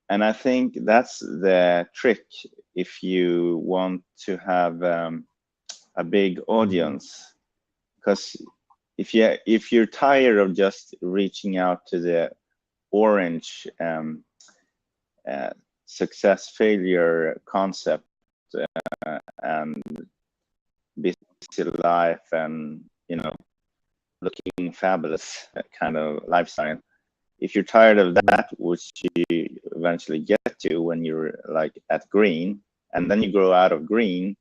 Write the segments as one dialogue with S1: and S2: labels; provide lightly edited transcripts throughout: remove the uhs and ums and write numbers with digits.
S1: And I think that's the trick if you want to have a big audience, because if you're tired of just reaching out to the orange success failure concept and busy life and looking fabulous kind of lifestyle, if you're tired of that, which you eventually get to when you're like at green, and then you grow out of green,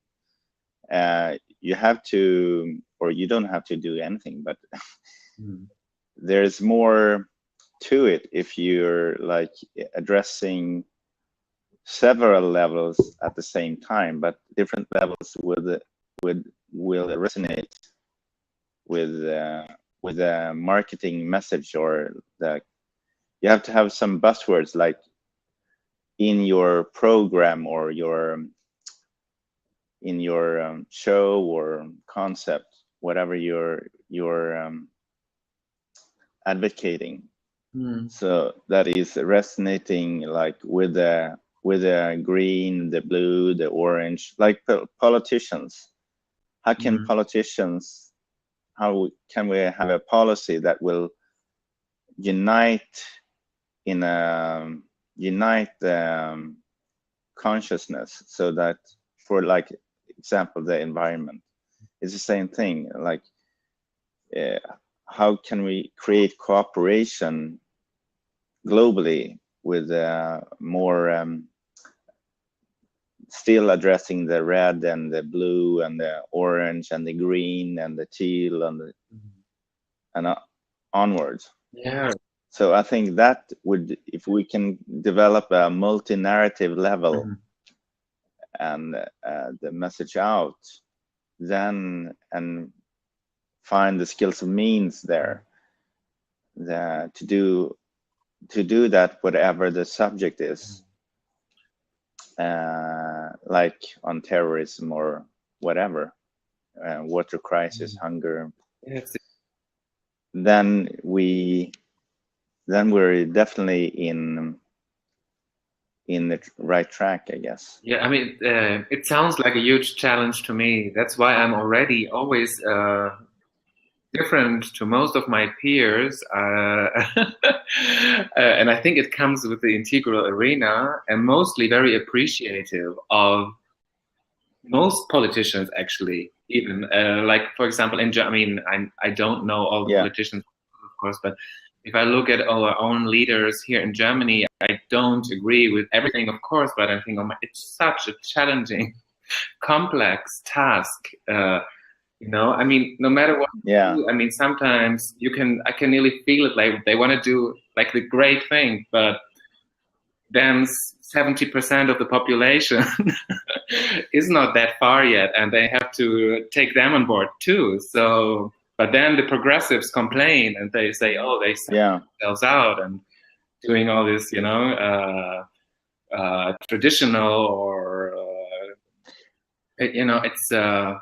S1: you have to, or you don't have to do anything, but there's more to it if you're like addressing several levels at the same time, but different levels will resonate with a marketing message, or you have to have some buzzwords like in your program or in your show or concept, whatever you're advocating. So that is resonating like with the green, the blue, the orange, like politicians. How can politicians, how can we have a policy that will unite consciousness, so that, for like example, the environment is the same thing, like how can we create cooperation globally with more still addressing the red and the blue and the orange and the green and the teal and onwards.
S2: Yeah.
S1: So I think that would, if we can develop a multi-narrative level and the message out, then, and find the skills of means there, to do that, whatever the subject is, like on terrorism or whatever, water crisis, hunger.
S2: Yes.
S1: Then we're definitely in the right track, I guess.
S2: Yeah, I mean, it sounds like a huge challenge to me. That's why I'm already always different to most of my peers. And I think it comes with the integral arena, and mostly very appreciative of most politicians, actually. Even like, for example, in Germany, I don't know all the politicians, of course, but if I look at our own leaders here in Germany, I don't agree with everything, of course, but I think, oh my, it's such a challenging, complex task. I mean, no matter what you do, I mean, sometimes I can nearly feel it, like they want to do like the great thing, but then 70% of the population is not that far yet, and they have to take them on board too. So, but then the progressives complain and they say, oh, they sell themselves out and doing all this, traditional, or it's a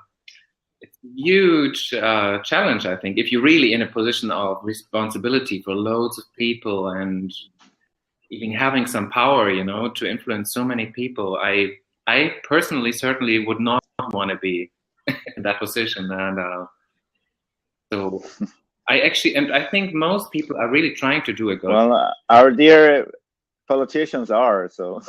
S2: huge challenge, I think, if you're really in a position of responsibility for loads of people and even having some power, to influence so many people. I personally certainly would not want to be in that position, and so I think most people are really trying to do a good.
S1: Well, our dear politicians are, so.